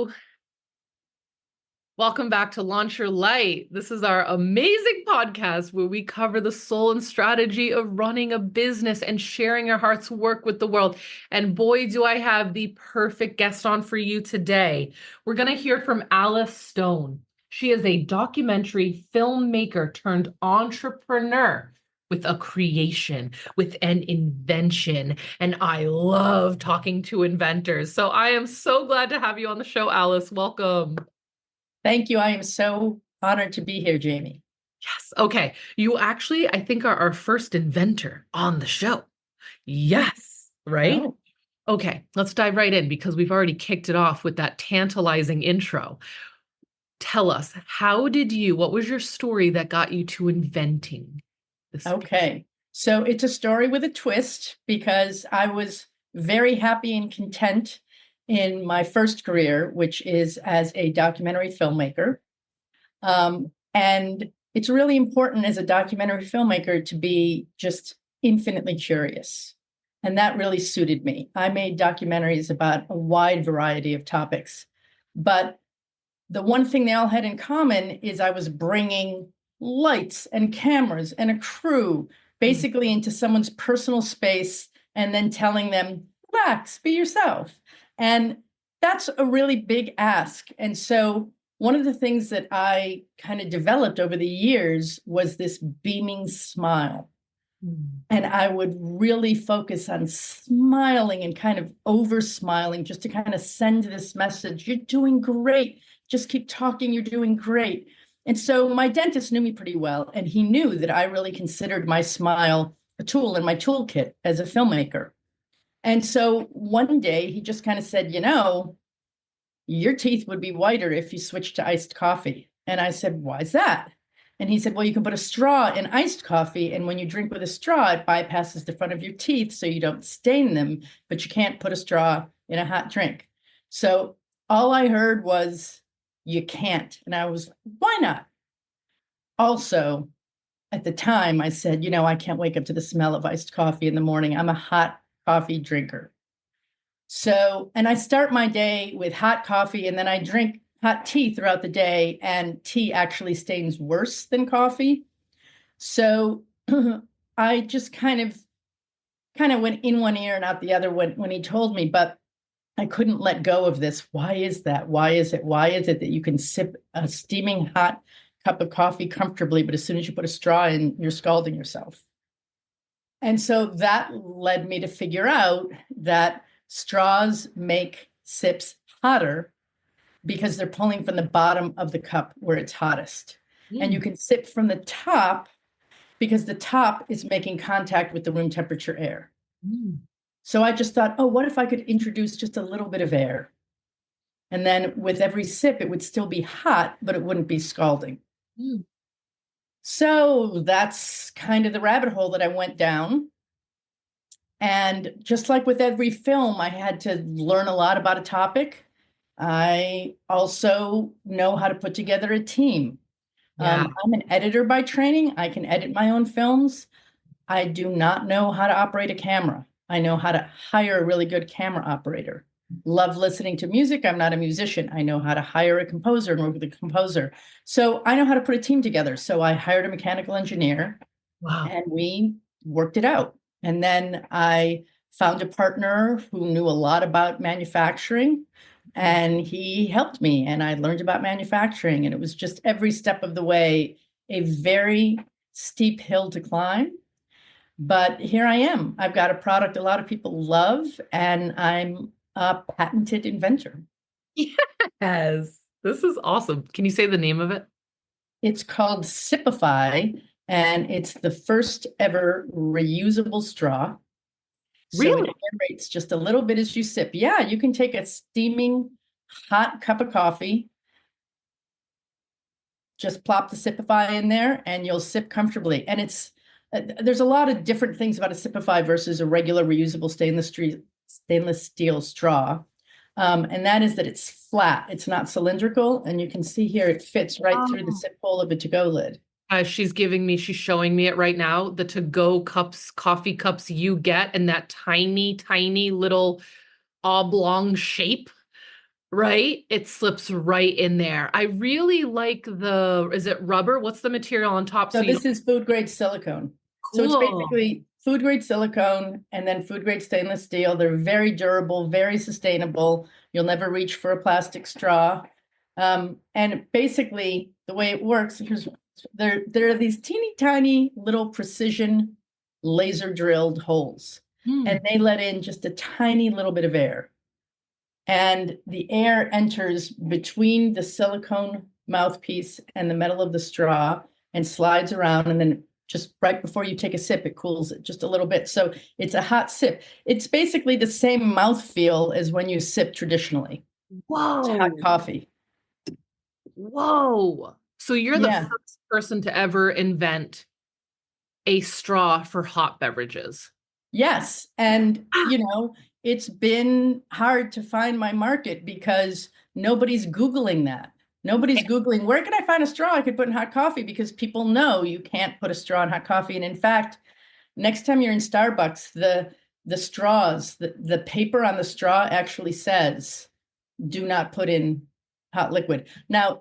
you. Welcome back to Launch Your Light. This is our amazing podcast where we cover the soul and strategy of running a business and sharing our heart's work with the world. And boy, do I have the perfect guest on for you today. We're going to hear from Alice Stone. She is a documentary filmmaker turned entrepreneur with a creation, with an invention. And I love talking to inventors. So I am so glad to have you on the show, Alice. Welcome. Thank you. I am so honored to be here, Jayme. Yes. Okay. You actually, I think, are our first inventor on the show. Yes. Right? Oh, Okay. Let's dive right in because we've already kicked it off with that tantalizing intro. Tell us, what was your story that got you to inventing this? okay. So it's a story with a twist because I was very happy and content in my first career, which is as a documentary filmmaker. And it's really important as a documentary filmmaker to be just infinitely curious. And that really suited me. I made documentaries about a wide variety of topics. But the one thing they all had in common is I was bringing lights and cameras and a crew basically into someone's personal space and then telling them, relax, be yourself. And that's a really big ask. And so one of the things that I kind of developed over the years was this beaming smile. And I would really focus on smiling and kind of over smiling just to kind of send this message. You're doing great. Just keep talking. You're doing great. And so my dentist knew me pretty well, and he knew that I really considered my smile a tool in my toolkit as a filmmaker. And so one day he just kind of said, your teeth would be whiter if you switched to iced coffee. And I said, why is that? And he said, well, you can put a straw in iced coffee. And when you drink with a straw, it bypasses the front of your teeth so you don't stain them, but you can't put a straw in a hot drink. So all I heard was, you can't. And I was, why not? Also, at the time, I said, I can't wake up to the smell of iced coffee in the morning. I'm a hot coffee drinker. So, and I start my day with hot coffee and then I drink hot tea throughout the day, and tea actually stains worse than coffee. So I just kind of went in one ear and out the other when he told me, but I couldn't let go of this. Why is that? Why is it that you can sip a steaming hot cup of coffee comfortably, but as soon as you put a straw in, you're scalding yourself? And so that led me to figure out that straws make sips hotter because they're pulling from the bottom of the cup where it's hottest. And you can sip from the top because the top is making contact with the room temperature air. So I just thought, what if I could introduce just a little bit of air? And then with every sip, it would still be hot, but it wouldn't be scalding. So that's kind of the rabbit hole that I went down. And just like with every film, I had to learn a lot about a topic. I also know how to put together a team. Yeah. I'm an editor by training. I can edit my own films. I do not know how to operate a camera. I know how to hire a really good camera operator. Love listening to music. I'm not a musician. I know how to hire a composer and work with a composer. So I know how to put a team together. So I hired a mechanical engineer. Wow. And we worked it out. And then I found a partner who knew a lot about manufacturing, and he helped me, and I learned about manufacturing. And it was just every step of the way a very steep hill to climb. But here I am. I've got a product a lot of people love, and I'm a patented inventor. Yes. This is awesome. Can you say the name of it? It's called Sipify, and it's the first ever reusable straw. So Really? it aerates just a little bit as you sip. Yeah, you can take a steaming hot cup of coffee, just plop the Sipify in there, and you'll sip comfortably. And there's a lot of different things about a Sipify versus a regular reusable stainless steel straw. And that is that it's flat. It's not cylindrical. And you can see here, it fits right through the sip hole of a to-go lid. She's showing me it right now, the to-go cups, coffee cups you get in that tiny, tiny little oblong shape. right? It slips right in there. I really like is it rubber? What's the material on top So so you this don't is food grade silicone. So it's cool. basically food grade silicone and then food grade stainless steel. They're very durable, very sustainable. You'll never reach for a plastic straw. And basically, the way it works, there are these teeny tiny little precision laser drilled holes, and Hmm. they let in just a tiny little bit of air. And the air enters between the silicone mouthpiece and the metal of the straw and slides around. And then just right before you take a sip, it cools it just a little bit. So it's a hot sip. It's basically the same mouthfeel as when you sip traditionally. It's hot Whoa. coffee. Whoa. So you're the Yeah. first person to ever invent a straw for hot beverages. Yes. And, it's been hard to find my market because nobody's Googling that. Nobody's Googling, where can I find a straw I could put in hot coffee? Because people know you can't put a straw in hot coffee. And in fact, next time you're in Starbucks, the straws, the paper on the straw actually says, do not put in hot liquid. Now,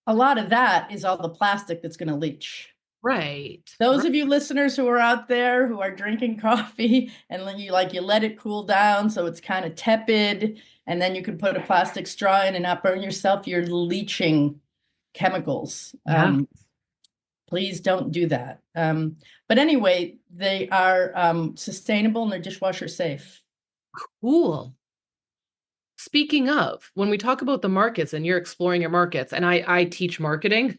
a lot of that is all the plastic that's going to leach. Right. Those Right. of you listeners who are out there who are drinking coffee and then you let it cool down so it's kind of tepid, and then you can put a plastic straw in and not burn yourself, you're leaching chemicals. Yeah. Please don't do that. But anyway, they are sustainable and they're dishwasher safe. Cool. Speaking of, when we talk about the markets and you're exploring your markets, and I teach marketing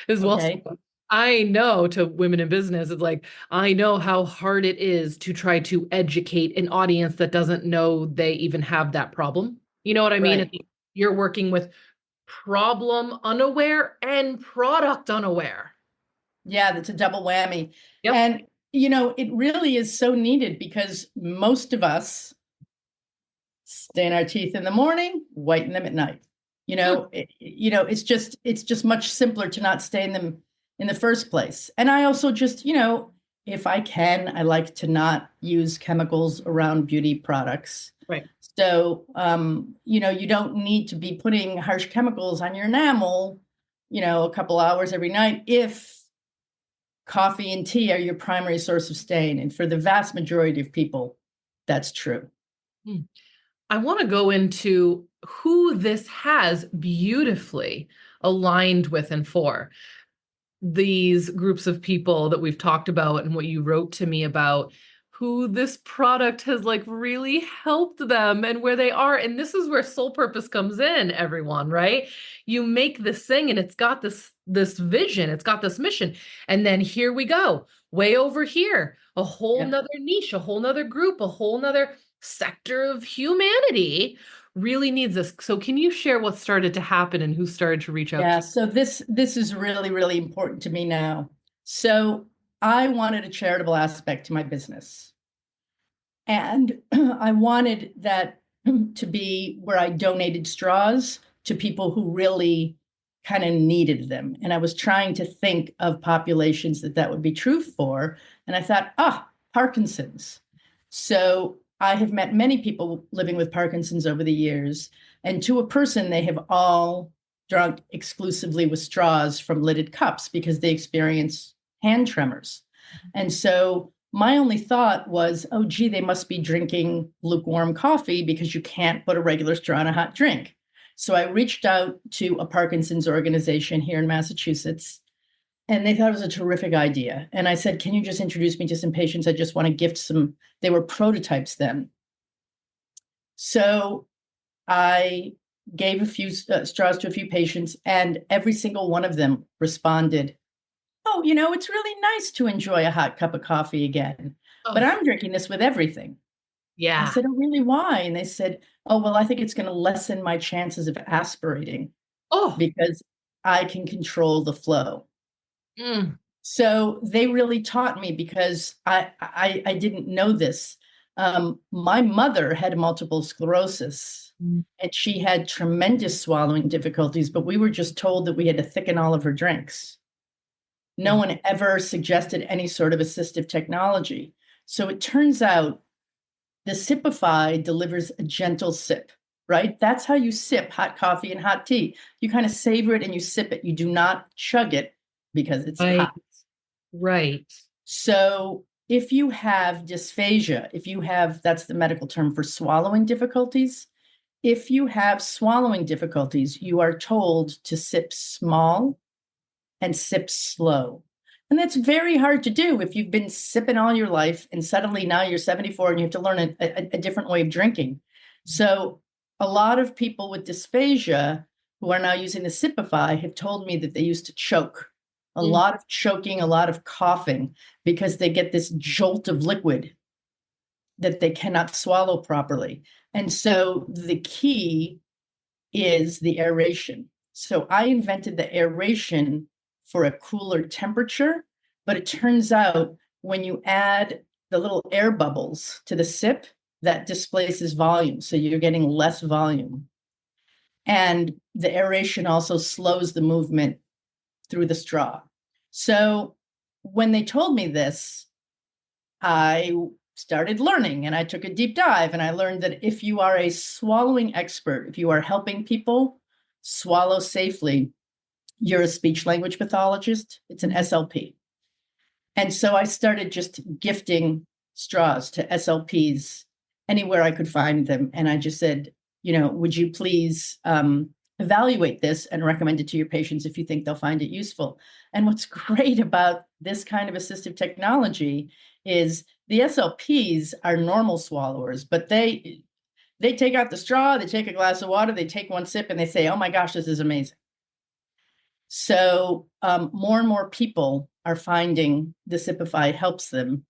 as well. Okay. I know to women in business, it's like, I know how hard it is to try to educate an audience that doesn't know they even have that problem. You know what I mean? Right. You're working with problem unaware and product unaware. Yeah, that's a double whammy. Yep. And, it really is so needed because most of us stain our teeth in the morning, whiten them at night. Hmm. It's just much simpler to not stain them in the first place. And I also just, if I can, I like to not use chemicals around beauty products. Right. So, you don't need to be putting harsh chemicals on your enamel, a couple hours every night if coffee and tea are your primary source of stain. And for the vast majority of people, that's true. Hmm. I want to go into who this has beautifully aligned with and for. These groups of people that we've talked about and what you wrote to me about who this product has like really helped them and where they are. And this is where soul purpose comes in, everyone, right? You make this thing and it's got this vision, it's got this mission. And then here we go, way over here, a whole Yeah. nother niche, a whole nother group, a whole nother sector of humanity really needs this. So can you share what started to happen and who started to reach out Yeah, to you? so this is really, really important to me now. So I wanted a charitable aspect to my business. And I wanted that to be where I donated straws to people who really kind of needed them. And I was trying to think of populations that would be true for. And I thought, Parkinson's. So I have met many people living with Parkinson's over the years. And to a person, they have all drunk exclusively with straws from lidded cups because they experience hand tremors. And so my only thought was, oh, gee, they must be drinking lukewarm coffee because you can't put a regular straw in a hot drink. So I reached out to a Parkinson's organization here in Massachusetts, and they thought it was a terrific idea. And I said, can you just introduce me to some patients? I just want to gift some. They were prototypes then. So I gave a few straws to a few patients, and every single one of them responded, oh, it's really nice to enjoy a hot cup of coffee again, but Oh, I'm drinking this with everything. I yeah. said, oh, really? Why? And they said, oh, well, I think it's going to lessen my chances of aspirating Oh, because I can control the flow. mm, So they really taught me because I didn't know this. My mother had multiple sclerosis mm, and she had tremendous swallowing difficulties, but we were just told that we had to thicken all of her drinks. No yeah. one ever suggested any sort of assistive technology. So it turns out the Sipify delivers a gentle sip. right? That's how you sip hot coffee and hot tea. You kind of savor it and you sip it. You do not chug it because it's Right. hot. Right. So if you have dysphagia, if you have, that's the medical term for swallowing difficulties. If you have swallowing difficulties, you are told to sip small and sip slow. And that's very hard to do if you've been sipping all your life and suddenly now you're 74 and you have to learn a different way of drinking. So a lot of people with dysphagia who are now using the Sipify have told me that they used to choke, a Mm. lot of choking, a lot of coughing, because they get this jolt of liquid that they cannot swallow properly. And so the key is the aeration. So I invented the aeration for a cooler temperature, but it turns out when you add the little air bubbles to the sip, that displaces volume. So you're getting less volume. And the aeration also slows the movement through the straw. So when they told me this, I started learning and I took a deep dive and I learned that if you are a swallowing expert, if you are helping people swallow safely, you're a speech language pathologist. It's an SLP. And so I started just gifting straws to SLPs anywhere I could find them. And I just said, would you please evaluate this and recommend it to your patients if you think they'll find it useful? And what's great about this kind of assistive technology is the SLPs are normal swallowers, but they take out the straw, they take a glass of water, they take one sip, and they say, "Oh my gosh, this is amazing." So more and more people are finding the Sipify helps them.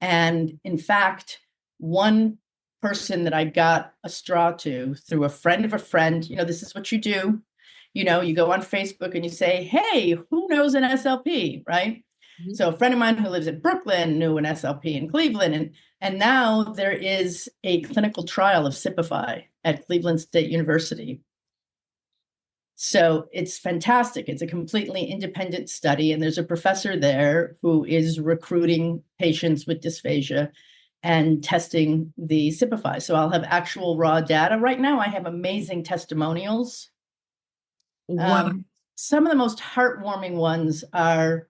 And in fact, one person that I got a straw to through a friend of a friend, this is what you do. You go on Facebook and you say, "Hey, who knows an SLP?" Right? Mhm. So a friend of mine who lives in Brooklyn knew an SLP in Cleveland. And now there is a clinical trial of Sipify at Cleveland State University. So it's fantastic. It's a completely independent study. And there's a professor there who is recruiting patients with dysphagia and testing the Sipify. So I'll have actual raw data. Right now, I have amazing testimonials. Wow. Some of the most heartwarming ones are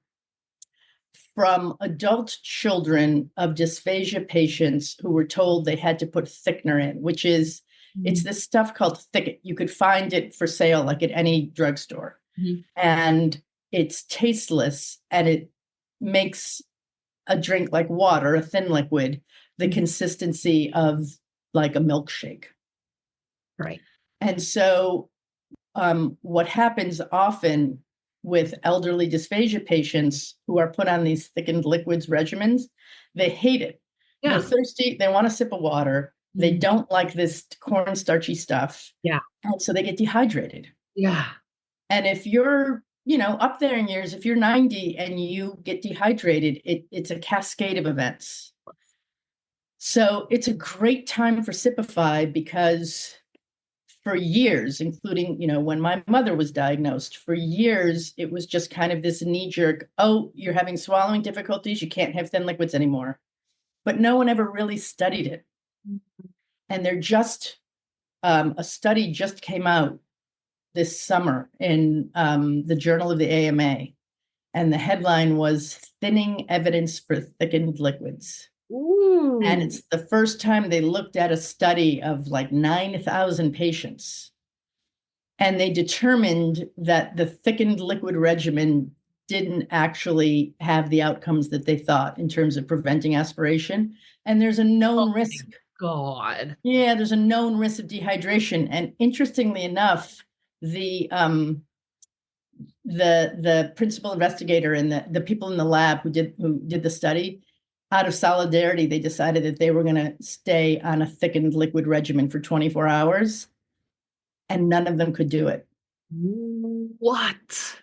from adult children of dysphagia patients who were told they had to put thickener in, which is, it's this stuff called Thicket. You could find it for sale like at any drugstore. Mhm. And it's tasteless and it makes a drink like water, a thin liquid, the Mhm. consistency of like a milkshake. Right. And so what happens often with elderly dysphagia patients who are put on these thickened liquids regimens, they hate it. They're Yeah. thirsty. They want a sip of water. They Mhm. don't like this cornstarchy stuff. Yeah. And so they get dehydrated. Yeah. And if you're, up there in years, if you're 90 and you get dehydrated, it's a cascade of events. So it's a great time for Sipify because for years, including, when my mother was diagnosed, for years, it was just kind of this knee jerk, "Oh, you're having swallowing difficulties. You can't have thin liquids anymore." But no one ever really studied it. And a study just came out this summer in the Journal of the AMA. And the headline was "Thinning Evidence for Thickened Liquids." And Ooh. it's the first time they looked at a study of like 9,000 patients. And they determined that the thickened liquid regimen didn't actually have the outcomes that they thought in terms of preventing aspiration. And there's a Oh known my risk. God. Yeah, there's a known risk of dehydration. And interestingly enough, the the principal investigator and the people in the lab who did the study, out of solidarity, they decided that they were going to stay on a thickened liquid regimen for 24 hours, and none of them could do it. What?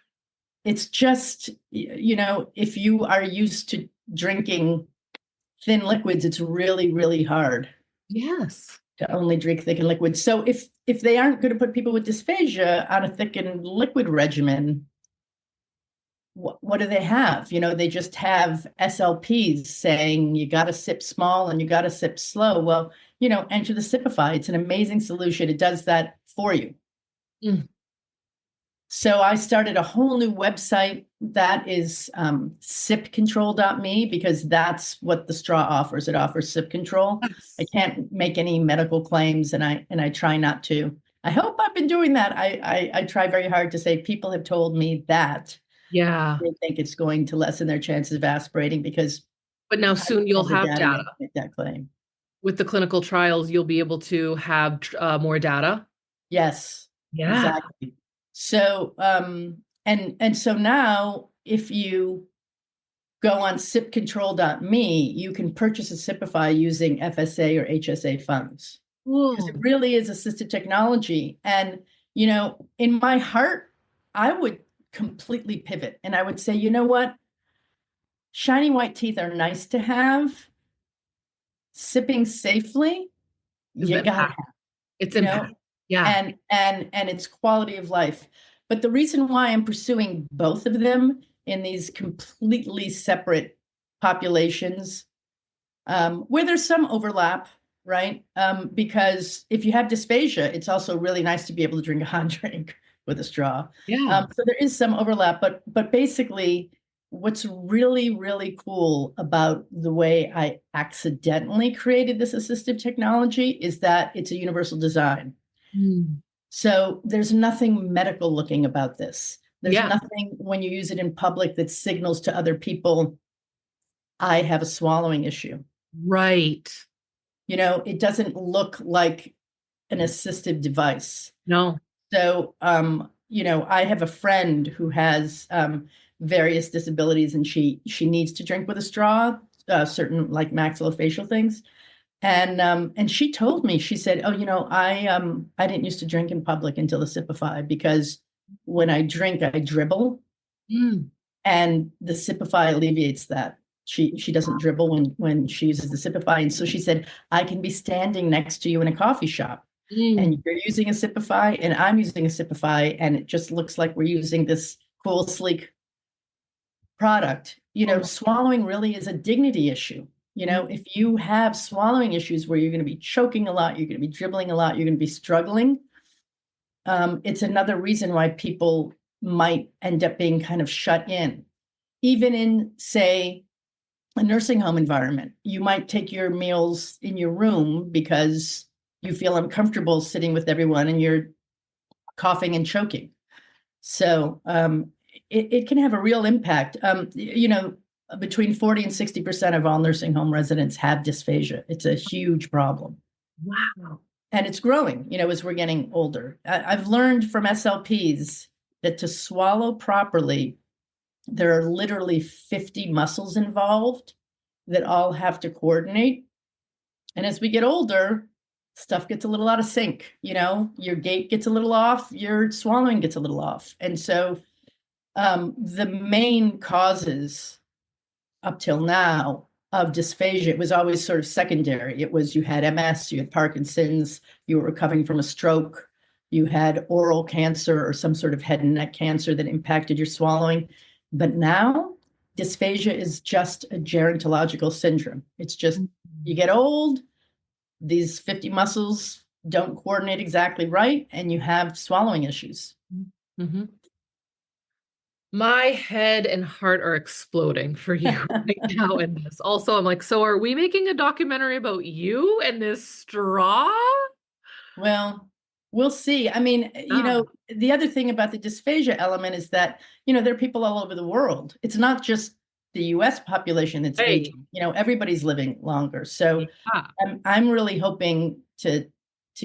It's just, if you are used to drinking thin liquids, it's really, really hard Yes. to only drink thickened liquids. So if they aren't going to put people with dysphagia on a thickened liquid regimen, what do they have? They just have SLPs saying you got to sip small and you got to sip slow. Well, enter the Sipify. It's an amazing solution. It does that for you. Mm. So I started a whole new website that is sipcontrol.me, because that's what the straw offers. It offers sip control. I Yes. can't make any medical claims, and I try not to. I hope I've been doing that. I try very hard to say people have told me that Yeah. they think it's going to lessen their chances of aspirating, because But now I soon don't you'll have the have data yet to data. make that claim. With the clinical trials, you'll be able to have more data. Yes, Yeah. exactly. So and so now if you go on sipcontrol.me, you can purchase a Sipify using FSA or HSA funds, because it Whoa. really is assistive technology. And, in my heart, I would completely pivot and I would say, you know what? Shiny white teeth are nice to have. Sipping safely, Is you the gotta impact. have, It's you know, impact. Yeah. and it's quality of life. But the reason why I'm pursuing both of them in these completely separate populations, where there's some overlap, right? Because if you have dysphagia, it's also really nice to be able to drink a hot drink with a straw. Yeah. So there is some overlap, but basically, what's really, really cool about the way I accidentally created this assistive technology is that it's a universal design. Mm. So there's nothing medical looking about this. There's Yeah. nothing when you use it in public that signals to other people, I have a swallowing issue. Right. It doesn't look like an assistive device. No. So, I have a friend who has various disabilities, and she needs to drink with a straw, certain like maxillofacial things. And she told me, she said, "Oh, I didn't used to drink in public until the Sipify, because when I drink, I dribble, Mm. and the Sipify alleviates that. She doesn't dribble when she uses the Sipify, and so she said, I can be standing next to you in a coffee shop, Mm. and you're using a Sipify, and I'm using a Sipify, and it just looks like we're using this cool, sleek product. Oh. Swallowing really is a dignity issue. Mm. If you have swallowing issues where you're going to be choking a lot, you're going to be dribbling a lot, you're going to be struggling, it's another reason why people might end up being kind of shut in. Even in, say, a nursing home environment, you might take your meals in your room because you feel uncomfortable sitting with everyone and you're coughing and choking. So it can have a real impact. Between 40 and 60% of all nursing home residents have dysphagia. It's a huge problem. Wow. And it's growing, as we're getting older. I've learned from SLPs that to swallow properly, there are literally 50 muscles involved that all have to coordinate. And as we get older, stuff gets a little out of sync. Your gait gets a little off, your swallowing gets a little off. And so the main causes up till now of dysphagia, it was always sort of secondary. It was you had MS, you had Parkinson's, you were recovering from a stroke, you had oral cancer or some sort of head and neck cancer that impacted your swallowing. But now dysphagia is just a gerontological syndrome. It's just you get old, these 50 muscles don't coordinate exactly right, and you have swallowing issues. Mm-hmm. My head and heart are exploding for you right now in this. Also, I'm like, so are we making a documentary about you and this straw? Well, we'll see. I mean, Yeah. the other thing about the dysphagia element is that, there are people all over the world. It's not just the US population that's Right. aging. Everybody's living longer. So Yeah. I'm really hoping to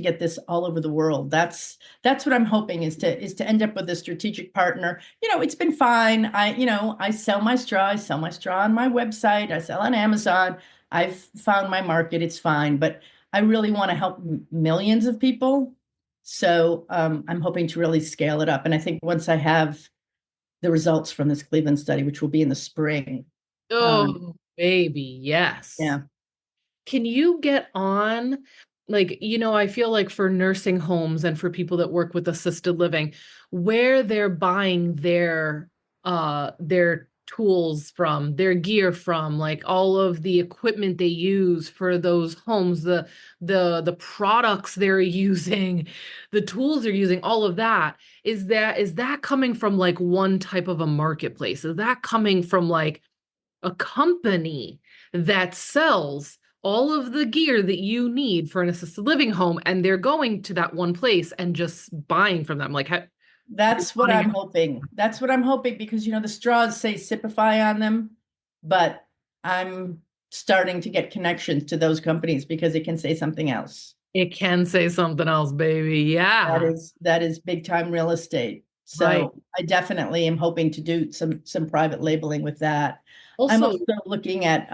get this all over the world. That's what I'm hoping is to end up with a strategic partner. It's been fine. I sell my straw. I sell my straw on my website. I sell on Amazon. I've found my market. It's fine, but I really want to help millions of people. So I'm hoping to really scale it up. And I think once I have the results from this Cleveland study, which will be in the spring. Oh, baby, yes. Yeah. Can you get on, like, I feel like for nursing homes and for people that work with assisted living, where they're buying their tools from, their gear from, like all of the equipment they use for those homes, the products they're using, the tools they're using, all of that, is that coming from like one type of a marketplace? Is that coming from like a company that sells all of the gear that you need for an assisted living home, and they're going to that one place and just buying from them? Like, That's what I'm hoping. That's what I'm hoping, because, the straws say Sipify on them, but I'm starting to get connections to those companies because it can say something else. it can say something else, baby. That Yeah. is big time real estate. Right. So I definitely am hoping to do some private labeling with that. I'm Also, also looking at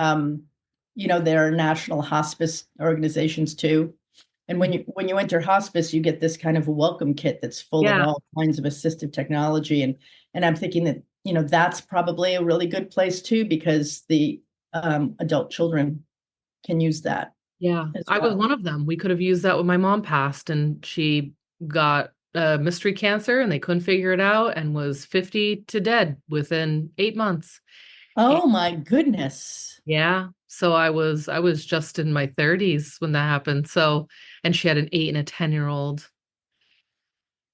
there are national hospice organizations too. And when you enter hospice, you get this kind of welcome kit that's full of yeah, all kinds of assistive technology. And I'm thinking that, that's probably a really good place too, because the adult children can use that yeah. as I was well. one of them. We could have used that when my mom passed, and she got mystery cancer, and they couldn't figure it out, and was 50 to dead within 8 months. And Oh my goodness. yeah, so I was just in my 30s when that happened. So, and she had an 8 and a 10-year-old.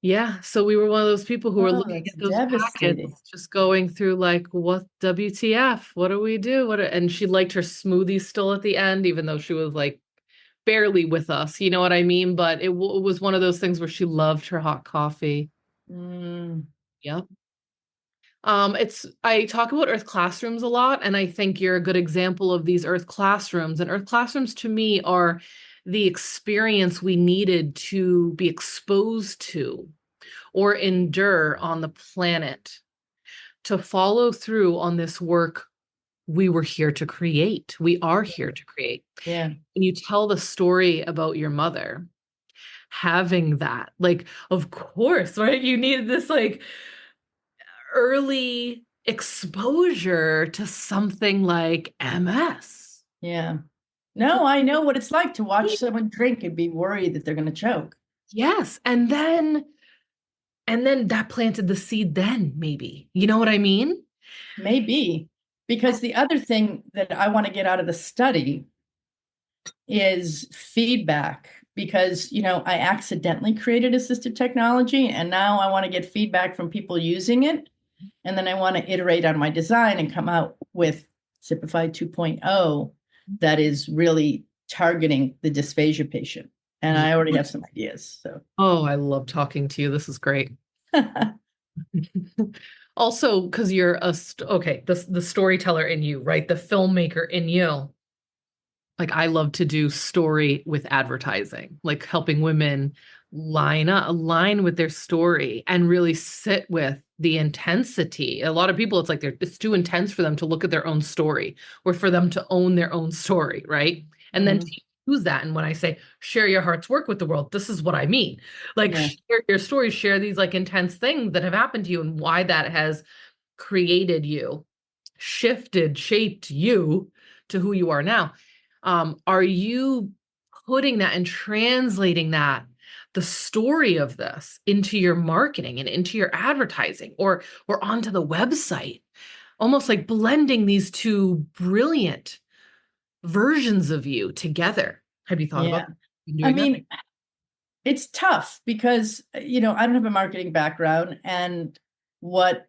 Yeah, so we were one of those people who were Oh, looking that's at those packets, devastating. just going through like, what WTF? What do we do? And she liked her smoothies still at the end, even though she was like barely with us, you know what I mean? But it was one of those things where she loved her hot coffee. Mm, Yep. I talk about Earth classrooms a lot, and I think you're a good example of these Earth classrooms. And Earth classrooms to me are the experience we needed to be exposed to or endure on the planet to follow through on this work we were here to create. We are here to create. yeah, And you tell the story about your mother having that, like, of course, right? You needed this like early exposure to something like MS. yeah. No, I know what it's like to watch someone drink and be worried that they're going to choke. Yes. And then that planted the seed then, maybe. You know what I mean? Maybe, because the other thing that I want to get out of the study is feedback, because, I accidentally created assistive technology and now I want to get feedback from people using it. And then I want to iterate on my design and come out with Sipify 2.0 that is really targeting the dysphagia patient. And Yeah. I already have some ideas. So Oh, I love talking to you. This is great. Also, because you're okay, the storyteller in you, right? The filmmaker in you. Like, I love to do story with advertising, like helping women align with their story and really sit with the intensity. A lot of people, it's too intense for them to look at their own story or for them to own their own story, right? And then to Mhm. use that. And when I say share your heart's work with the world, this is what I mean. Like, Yeah, share your story, share these like intense things that have happened to you and why that has created you, shifted, shaped you to who you are now. Are you putting that and translating the story of this into your marketing and into your advertising or onto the website, almost like blending these two brilliant versions of you together? Have you thought about yeah. I doing that? mean, it's tough because, I don't have a marketing background. And what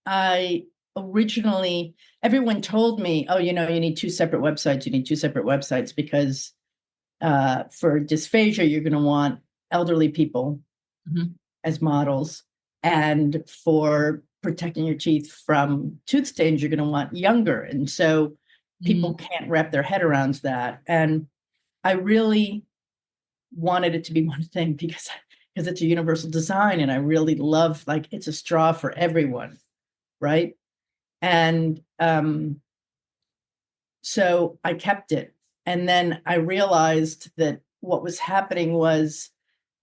I originally, everyone told me, oh, you need two separate websites. You need two separate websites because for dysphagia, you're going to want elderly people Mhm. as models. And for protecting your teeth from tooth stains, you're going to want younger. And so Mm, people can't wrap their head around that. And I really wanted it to be one thing because it's a universal design. And I really love, like, it's a straw for everyone. Right. And so I kept it. And then I realized that what was happening was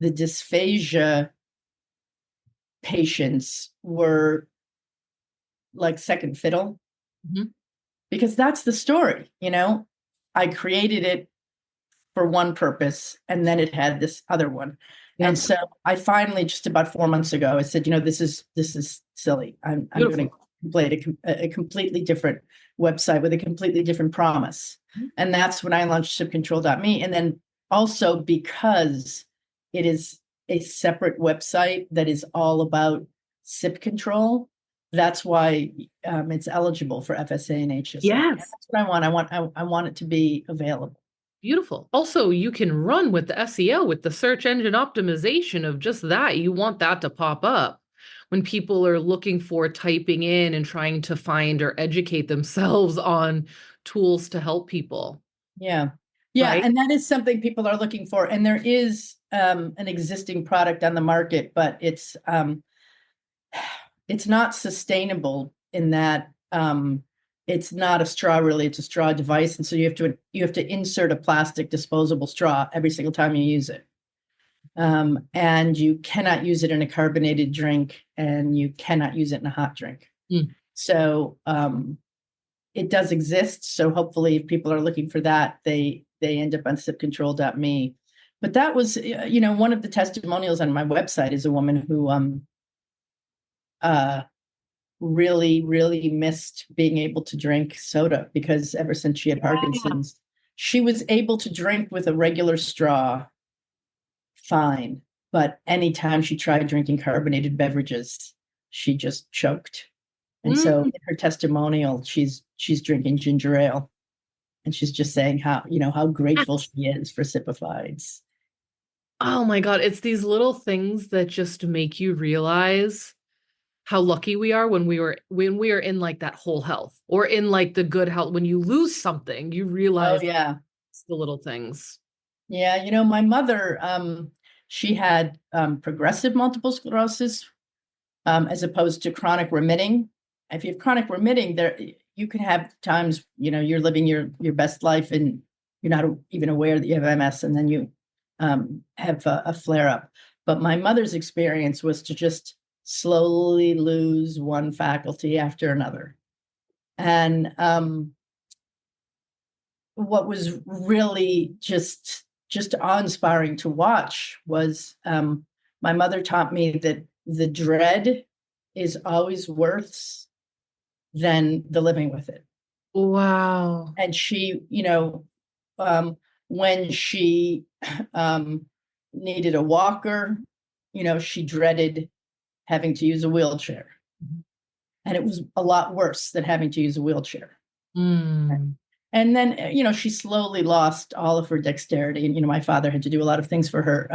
the dysphagia patients were like second fiddle, mhm. because that's the story. I created it for one purpose and then it had this other one. And Yep. so I finally, just about 4 months ago, I said, this is silly. I'm going to Beautiful. a completely different website with a completely different promise. And that's when I launched sipcontrol.me. And then also because it is a separate website that is all about sip control, that's why it's eligible for FSA and HSA. Yes. That's what I want. I want it to be available. Beautiful. Also, you can run with the SEO, with the search engine optimization of just that. You want that to pop up when people are looking for typing in and trying to find or educate themselves on tools to help people. Yeah. Yeah. Right? And that is something people are looking for. And there is an existing product on the market, but it's not sustainable in that it's not a straw really, it's a straw device. And so you have to insert a plastic disposable straw every single time you use it. And you cannot use it in a carbonated drink, and you cannot use it in a hot drink. Mm. So it does exist. So hopefully if people are looking for that, they end up on sipcontrol.me. But that was, one of the testimonials on my website is a woman who really, really missed being able to drink soda, because ever since she had Parkinson's, she was able to drink with a regular straw fine. But anytime she tried drinking carbonated beverages, she just choked. And so in her testimonial, she's drinking ginger ale. And she's just saying how grateful she is for Sipify. Oh my God, it's these little things that just make you realize how lucky we are when we are in like that whole health or in like the good health. When you lose something, you Oh realize yeah. it's the little things. Yeah, my mother, she had progressive multiple sclerosis, as opposed to chronic remitting. If you have chronic remitting, there you can have times, you're living your best life and you're not even aware that you have MS, and then you have a flare up. But my mother's experience was to just slowly lose one faculty after another. And what was really just awe-inspiring to watch was my mother taught me that the dread is always worse than the living with it. Wow. And she, when she needed a walker, she dreaded having to use a wheelchair. And it was a lot worse than having to use a wheelchair. Mm. And then, she slowly lost all of her dexterity. And, my father had to do a lot of things for her.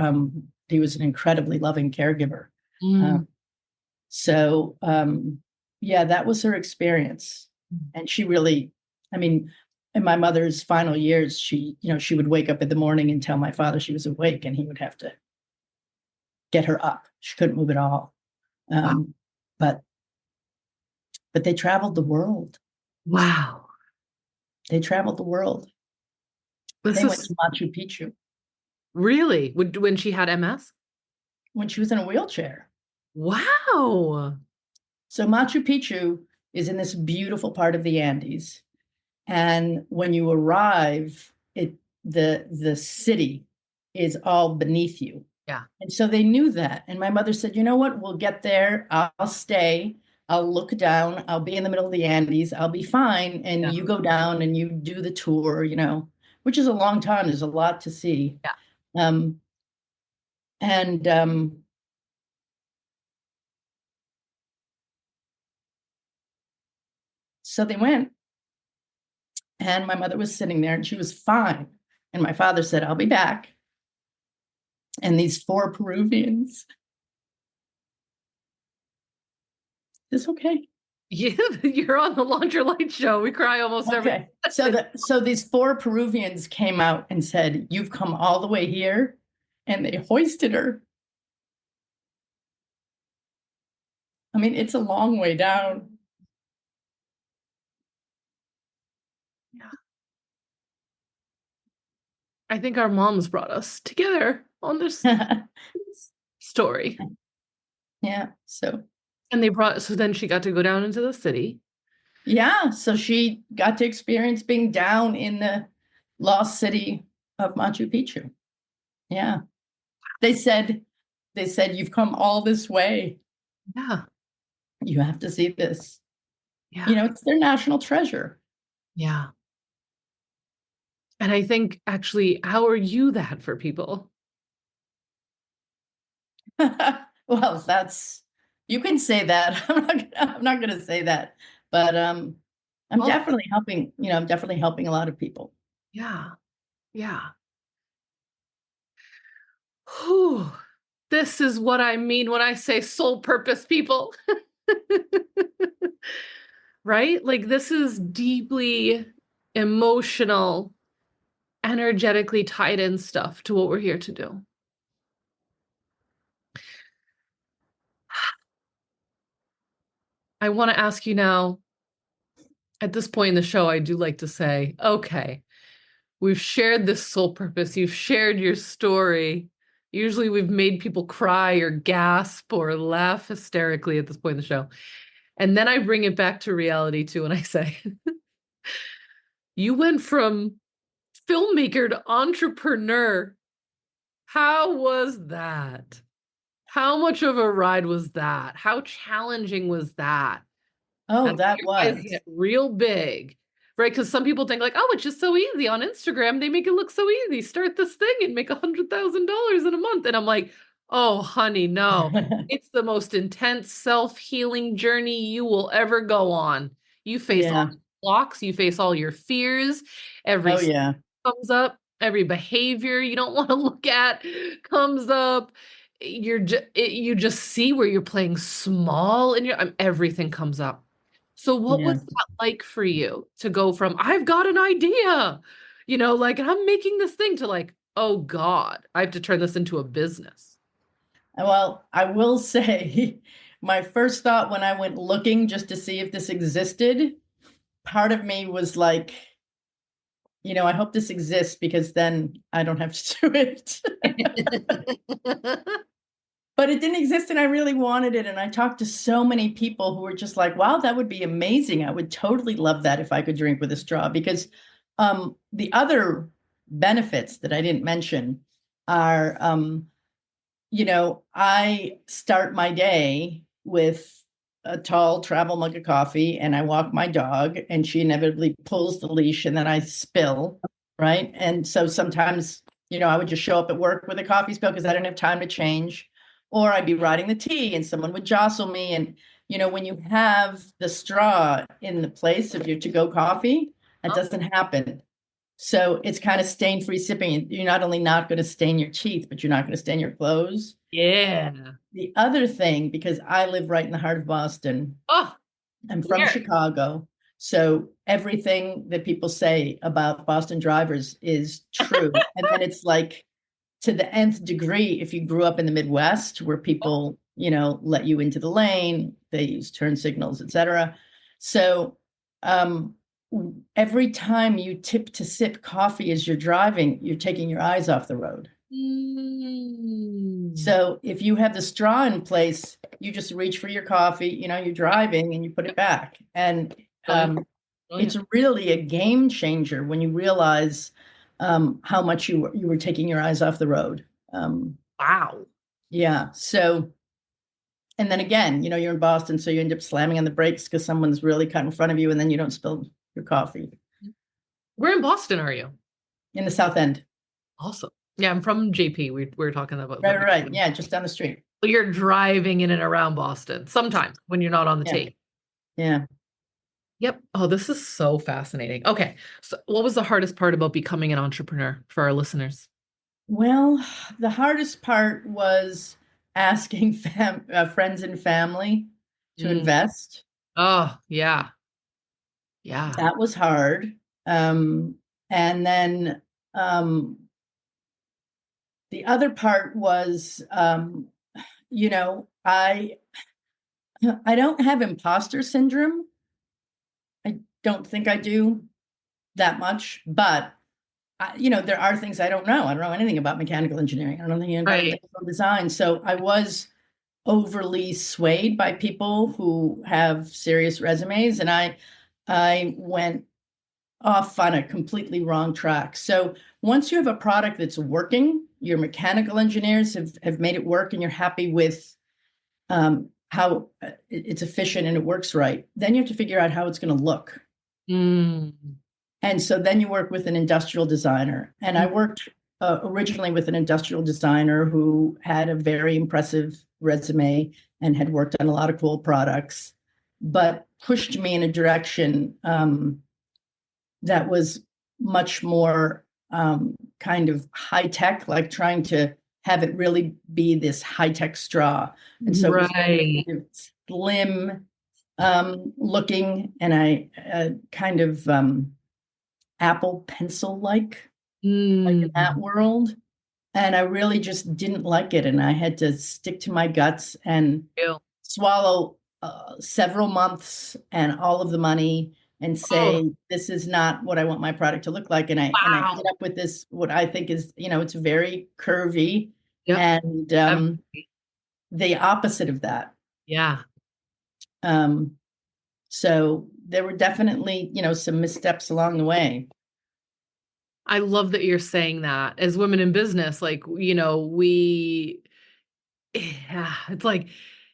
He was an incredibly loving caregiver. Mm. So, yeah, that was her experience. And she really, in my mother's final years, she would wake up in the morning and tell my father she was awake, and he would have to get her up. She couldn't move at all. Wow. But they traveled the world. Wow. They traveled the world. This They went is to Machu Picchu really when she had MS? when she was in a wheelchair. Wow. So Machu Picchu is in this beautiful part of the Andes. And when you arrive, the city is all beneath you. Yeah. And so they knew that. And my mother said, you know what? We'll get there. I'll stay. I'll look down. I'll be in the middle of the Andes. I'll be fine. And you go down and you do the tour, which is a long time. There's a lot to see. Yeah. And so they went. And my mother was sitting there and she was fine. And my father said, I'll be back. And these 4 Peruvians. Is this okay? Yeah, you're on the Laundry Light show. We cry almost every. So these 4 Peruvians came out and said, you've come all the way here. And they hoisted her. It's a long way down. Yeah. I think our moms brought us together on this story. Yeah. So then she got to go down into the city. Yeah. So she got to experience being down in the lost city of Machu Picchu. Yeah. They said, you've come all this way. Yeah. You have to see this. Yeah. It's their national treasure. Yeah. And I think actually, how are you that for people? Well, you can say that. I'm not gonna say that. But I'm Well, definitely helping, I'm definitely helping a lot of people. yeah. Yeah. Whew. This is what I mean when I say soul purpose, people. Right? Like, this is deeply emotional, energetically tied in stuff to what we're here to do. I want to ask you now, at this point in the show, I do like to say, okay, we've shared this soul purpose, you've shared your story. Usually we've made people cry or gasp or laugh hysterically at this point in the show. And then I bring it back to reality too, and I say, you went from filmmaker to entrepreneur. How was that? How much of a ride was that? How challenging was that? Oh, And that you guys was. get real big, right? Because some people think like, oh, it's just so easy on Instagram. They make it look so easy. Start this thing and make $100,000 in a month. And I'm like, oh, honey, no. It's the most intense self-healing journey you will ever go on. You face all Yeah. the blocks, you face all your fears, every Oh, yeah. comes up, every behavior you don't want to look at comes up. You just see where you're playing small and everything comes up. So what Yeah. was that like for you to go from I've got an idea, like I'm making this thing to like, oh God, I have to turn this into a business. Well, I will say my first thought when I went looking just to see if this existed, part of me was like, I hope this exists because then I don't have to do it. But it didn't exist and I really wanted it. And I talked to so many people who were just like, wow, that would be amazing. I would totally love that if I could drink with a straw. Because the other benefits that I didn't mention are, I start my day with a tall travel mug of coffee and I walk my dog and she inevitably pulls the leash and then I spill, right? And so sometimes, I would just show up at work with a coffee spill because I didn't have time to change. Or I'd be riding the T and someone would jostle me. And, when you have the straw in the place of your to-go coffee, that doesn't happen. So it's kind of stain-free sipping. You're not only not going to stain your teeth, but you're not going to stain your clothes. Yeah. The other thing, because I live right in the heart of Boston, Oh, I'm from where? Chicago. So everything that people say about Boston drivers is true. And then it's like to the nth degree if you grew up in the Midwest where people, let you into the lane, they use turn signals, etc. So um, every time you tip to sip coffee as you're driving, you're taking your eyes off the road. Mm. So if you have the straw in place, you just reach for your coffee, you're driving and you put it back. And Brilliant. it's Brilliant. really a game changer when you realize how much you were taking your eyes off the road. Wow. Yeah. So, and then again, you're in Boston, so you end up slamming on the brakes because someone's really cut in front of you, and then you don't spill your coffee. Where in Boston are you? In the South End. Awesome. Yeah, I'm from JP. We were talking about Right, right. Yeah, just down the street. But you're driving in and around Boston sometimes when you're not on the Yeah, T. yeah. Yep. Oh, this is so fascinating. Okay. So what was the hardest part about becoming an entrepreneur for our listeners? Well, the hardest part was asking friends and family to Mm. invest. Oh, yeah. Yeah. That was hard. And then the other part was, I don't have imposter syndrome. I don't think I do that much, but there are things I don't know. I don't know anything about mechanical engineering. I don't know anything about Right. industrial design. So I was overly swayed by people who have serious resumes, and I went off on a completely wrong track. So once you have a product that's working, your mechanical engineers have made it work, and you're happy with how it's efficient and it works right. Then you have to figure out how it's going to look. Mm. And so then you work with an industrial designer. And I worked originally with an industrial designer who had a very impressive resume and had worked on a lot of cool products, but pushed me in a direction that was much more kind of high tech, like trying to have it really be this high tech straw. And so it was very Right. kind of slim looking, and I kind of Apple pencil like in that Mm. world. And I really just didn't like it. And I had to stick to my guts and Ew. swallow several months and all of the money and Oh, say, this is not what I want my product to look like. And I wow. ended up with this, what I think is, it's very curvy Yep. and the opposite of that. Yeah. Um, so there were definitely, some missteps along the way. I love that you're saying that. As women in business, like, yeah, it's like,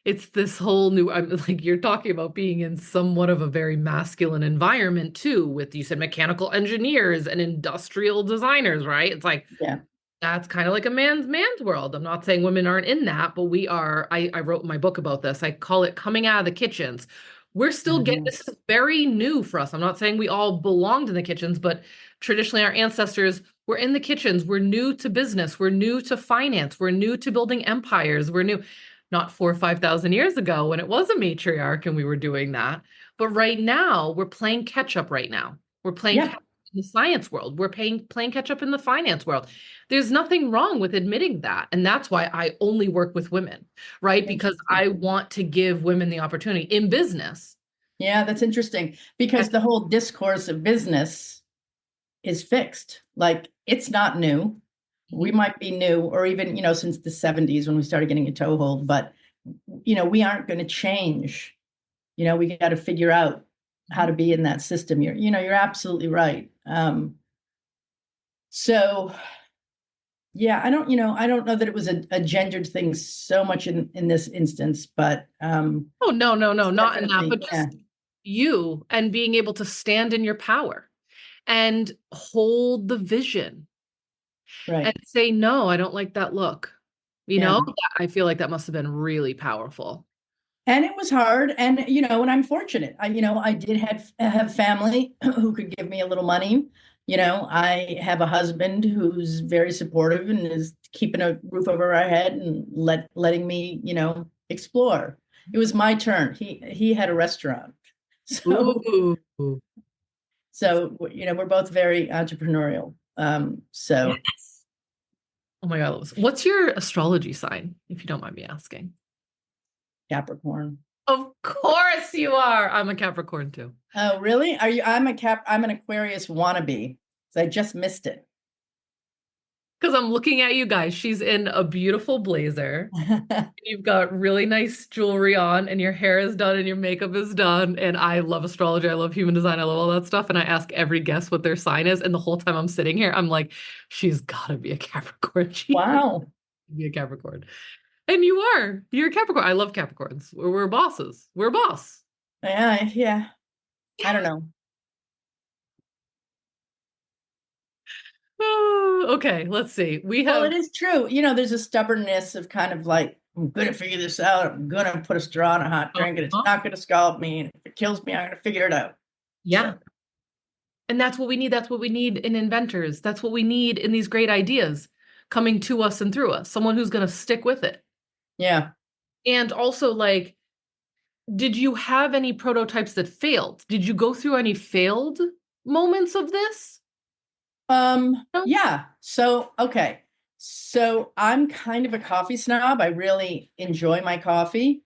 it's this whole new, I'm like, you're talking about being in somewhat of a very masculine environment too, with, you said, mechanical engineers and industrial designers, right? It's like, Yeah. that's kind of like a man's world. I'm not saying women aren't in that, but we are. I wrote my book about this. I call it coming out of the kitchens. We're still getting, Mhm. this is very new for us. I'm not saying we all belonged in the kitchens, but traditionally our ancestors were in the kitchens. We're new to business. We're new to finance. We're new to building empires. We're new, not 4 or 5 thousand years ago when it was a matriarch and we were doing that. But right now, we're playing catch up right now. We're playing catch Yeah. up in the science world. We're playing catch up in the finance world. There's nothing wrong with admitting that. And that's why I only work with women, right? Because Interesting. I want to give women the opportunity in business. Yeah, that's interesting because the whole discourse of business is fixed. Like it's not new. We Mhm. might be new, or even, since the 70s when we started getting a toehold, but, we aren't going to change. We got to figure out how to Mhm. be in that system. You're absolutely right. So yeah, I don't know that it was a gendered thing so much in this instance, but Oh, no, no, no, it's not in that, definitely, but yeah, just you and being able to stand in your power and hold the vision and right. say, no, I don't like that look. Yeah. I feel like that must have been really powerful. And it was hard, and and I'm fortunate. I did have family who could give me a little money. I have a husband who's very supportive and is keeping a roof over our head and letting me, explore. It was my turn. He had a restaurant. So Ooh. we're both very entrepreneurial. So Yes. Oh my God. What's your astrology sign, if you don't mind me asking? Capricorn. Of course you are. I'm a Capricorn too. Oh, really? Are you? I'm an Aquarius wannabe. So I just missed it. Because I'm looking at you guys. She's in a beautiful blazer. You've got really nice jewelry on, and your hair is done, and your makeup is done. And I love astrology. I love human design. I love all that stuff. And I ask every guest what their sign is. And the whole time I'm sitting here, I'm like, she's got to be a Capricorn. She has Wow. to be a Capricorn. And you are. You're a Capricorn. I love Capricorns. We're bosses. We're a boss. Yeah, yeah. I don't know. Oh, okay, let's see. We Well, it have, is true. There's a stubbornness of kind of like, I'm gonna figure this out. I'm gonna put a straw in a hot drink and it's uh-huh. not gonna scald me. And if it kills me, I'm gonna figure it out. Yeah. So And that's what we need. That's what we need in inventors. That's what we need in these great ideas coming to us and through us. Someone who's going to stick with it. yeah. And also, like, did you have any prototypes that failed? Did you go through any failed moments of this? No? Yeah. So okay. So I'm kind of a coffee snob. I really enjoy my coffee.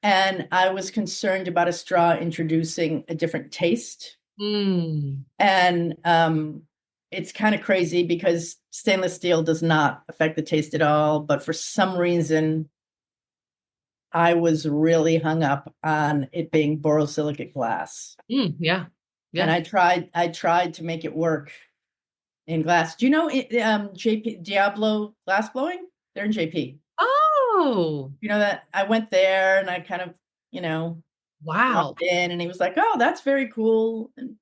And I was concerned about a straw introducing a different taste. Mm. And it's kind of crazy because stainless steel does not affect the taste at all. But for some reason, I was really hung up on it being borosilicate glass. Mm, yeah. And Yeah. I tried to make it work in glass. Do you know JP Diablo glass blowing? They're in JP. Oh, You know, that I went there and I kind of, you know, wow. walked in and he was like, "Oh, that's very cool." And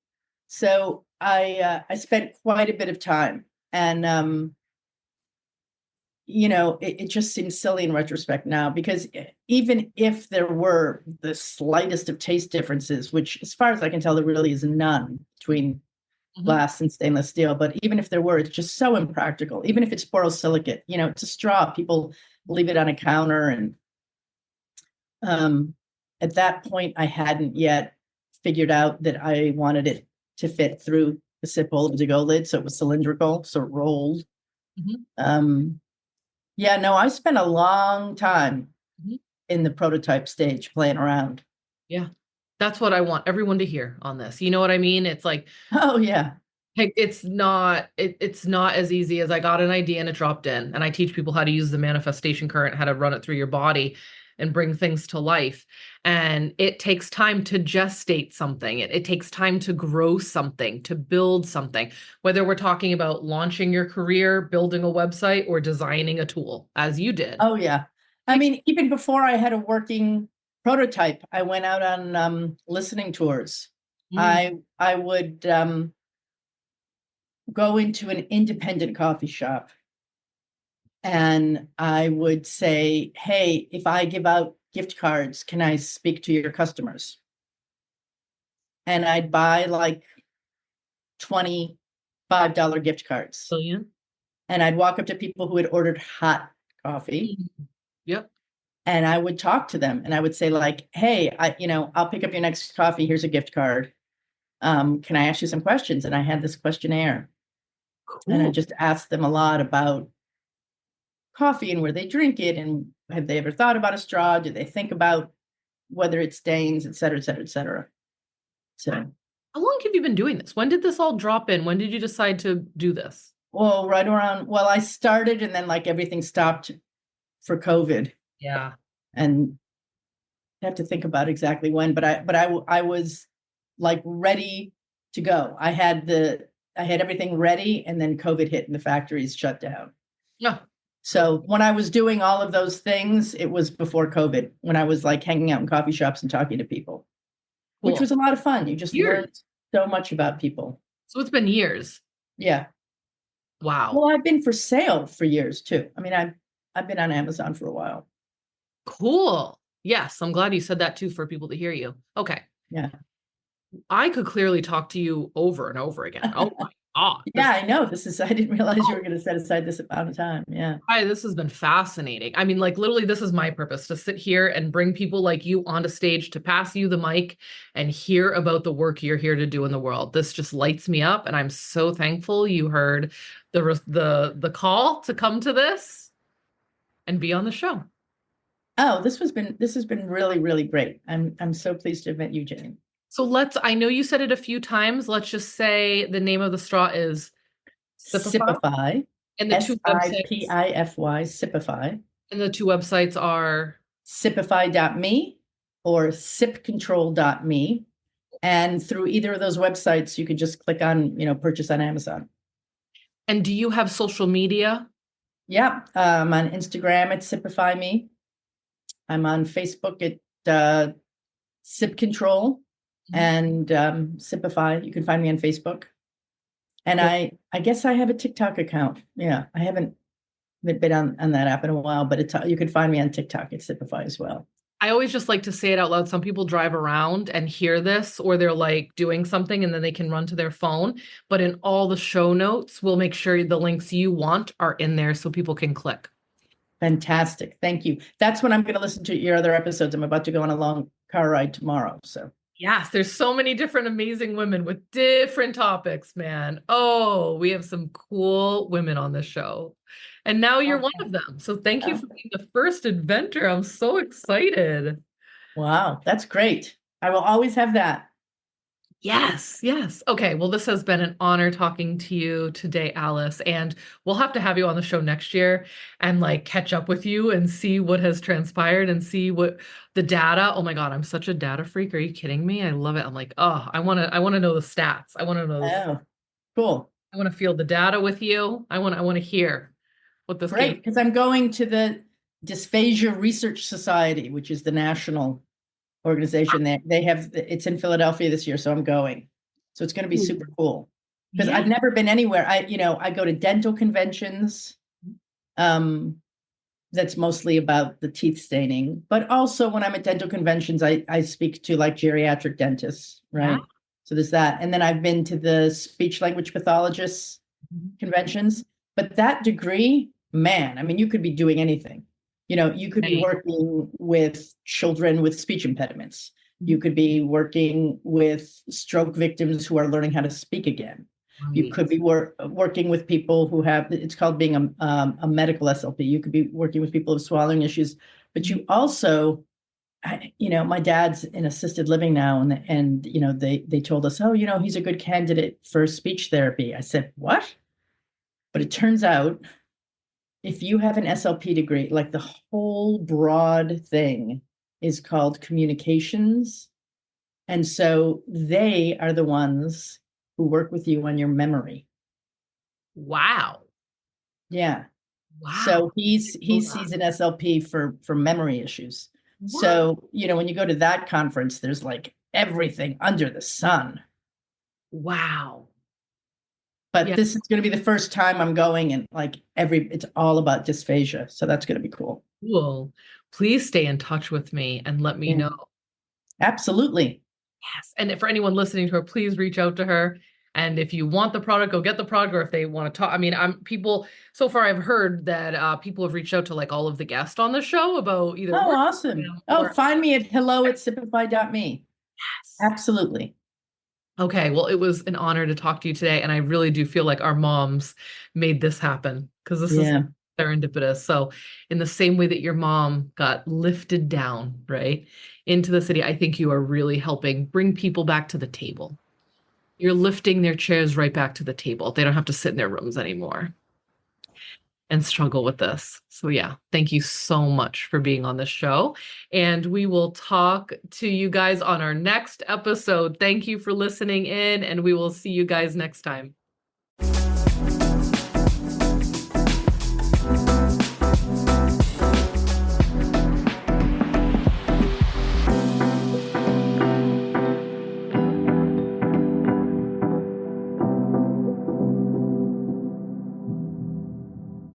so I spent quite a bit of time, and you know, it just seems silly in retrospect now because even if there were the slightest of taste differences, which as far as I can tell, there really is none between Mhm. glass and stainless steel, but even if there were, it's just so impractical. Even if it's borosilicate, you know, it's a straw. People leave it on a counter, and um, at that point, I hadn't yet figured out that I wanted it to fit through the sip hole of the go lid, so it was cylindrical, so it rolled. Mhm. Um, yeah, no, I spent a long time Mhm. in the prototype stage playing around. Yeah. That's what I want everyone to hear on this. You know what I mean? It's like, Oh yeah. hey, it's not as easy as I got an idea and it dropped in. And I teach people how to use the manifestation current, how to run it through your body and bring things to life. And it takes time to gestate something. It takes time to grow something, to build something, whether we're talking about launching your career, building a website, or designing a tool, as you did. Oh yeah. I Takes mean, even before I had a working prototype, I went out on listening tours. Mm, I would go into an independent coffee shop and I would say, "Hey, if I give out gift cards, can I speak to your customers?" And I'd buy like $25 gift cards. brilliant. And I'd walk up to people who had ordered hot coffee Mm, yep. and I would talk to them and I would say like, "Hey, I'll pick up your next coffee. Here's a gift card. Can I ask you some questions?" And I had this questionnaire and I Cool. just asked them a lot about coffee and where they drink it and have they ever thought about a straw? Do they think about whether it stains, et cetera, et cetera, et cetera. So, How long have you been doing this? When did this all drop in? When did you decide to do this? well, I started and then like everything stopped for COVID Yeah. and I have to think about exactly when, I was like ready to go. I had everything ready and then COVID hit and the factories shut down. Yeah. So when I was doing all of those things, it was before COVID, when I was like hanging out in coffee shops and talking to people, which was Cool. a lot of fun. You just Years. learned so much about people. So it's been years. Yeah. Wow. Well, I've been for sale for years too. I mean, I've been on Amazon for a while. Cool. Yes, I'm glad you said that too for people to hear you. Okay. Yeah. I could clearly talk to you over and over again. Oh my God. Yeah, I know. I didn't realize you were going to set aside this amount of time. Yeah. This has been fascinating. I mean, like literally, this is my purpose to sit here and bring people like you onto stage to pass you the mic and hear about the work you're here to do in the world. This just lights me up, and I'm so thankful you heard the call to come to this and be on the show. Oh, this has been really, really great. I'm so pleased to have met you, Jane. So I know you said it a few times. Let's just say the name of the straw is Sipify, Sipify, and the two websites, Sipify, Sipify, and the two websites are. sipify.me or sipcontrol.me. And through either of those websites, you could just click on, purchase on Amazon. And do you have social media? Yeah. On Instagram, it's Sipify Me. I'm on Facebook at Sip Control Mhm. and Sipify. You can find me on Facebook. And Cool. I guess I have a TikTok account. Yeah, I haven't been on that app in a while, but you can find me on TikTok at Sipify as well. I always just like to say it out loud. Some people drive around and hear this, or they're like doing something and then they can run to their phone. But in all the show notes, we'll make sure the links you want are in there so people can click. Fantastic. Thank you. That's when I'm going to listen to your other episodes. I'm about to go on a long car ride tomorrow. So, Yes, there's so many different amazing women with different topics, man. Oh, we have some cool women on the show. And now you're one okay. of them. So thank you Oh, for being the first inventor. I'm so excited. wow. That's great. I will always have that. Yes, yes. Okay, well, this has been an honor talking to you today, Alice, and we'll have to have you on the show next year and like catch up with you and see what has transpired and see what the data. Oh my God, I'm such a data freak. Are you kidding me? I love it. I'm like, oh, I want to know the stats. Oh, cool. I want to feel the data with you. I want to hear what this game. Great. Because I'm going to Dysphagia Research Society, which is the national organization. They have, it's in Philadelphia this year, so I'm going. So it's going to be super cool because Yeah. I've never been anywhere. I go to dental conventions. That's mostly about the teeth staining, but also when I'm at dental conventions, I speak to like geriatric dentists, Yeah. right? So there's that. And then I've been to the speech language pathologists conventions, but that degree, man, I mean, you could be doing anything. You could be Right. working with children with speech impediments. You could be working with stroke victims who are learning how to speak again. You Right. could be working with people who have, it's called being a medical SLP. You could be working with people with swallowing issues, but you also, my dad's in assisted living now, and they told us, oh, he's a good candidate for speech therapy. I said, what? But it turns out if you have an SLP degree, like the whole broad thing is called communications. And so they are the ones who work with you on your memory. Wow. Yeah. Wow. So he sees an SLP for memory issues. What? So, when you go to that conference, there's like everything under the sun. Wow. But Yeah. this is going to be the first time I'm going, and like it's all about dysphagia. So that's going to be cool. Cool. Please stay in touch with me and let me Yeah. know. Absolutely. Yes. And for anyone listening to her, please reach out to her. And if you want the product, go get the product. Or if they want to talk, I mean, so far I've heard that people have reached out to like all of the guests on the show about either Oh, work awesome. or Find me at hello@sipify.me. Absolutely. okay, well, it was an honor to talk to you today, and I really do feel like our moms made this happen because this is Yeah. serendipitous. So, in the same way that your mom got lifted down, right, into the city, I think you are really helping bring people back to the table. You're lifting their chairs right back to the table. They don't have to sit in their rooms anymore and struggle with this. So, yeah, thank you so much for being on the show. And we will talk to you guys on our next episode. Thank you for listening in, and we will see you guys next time.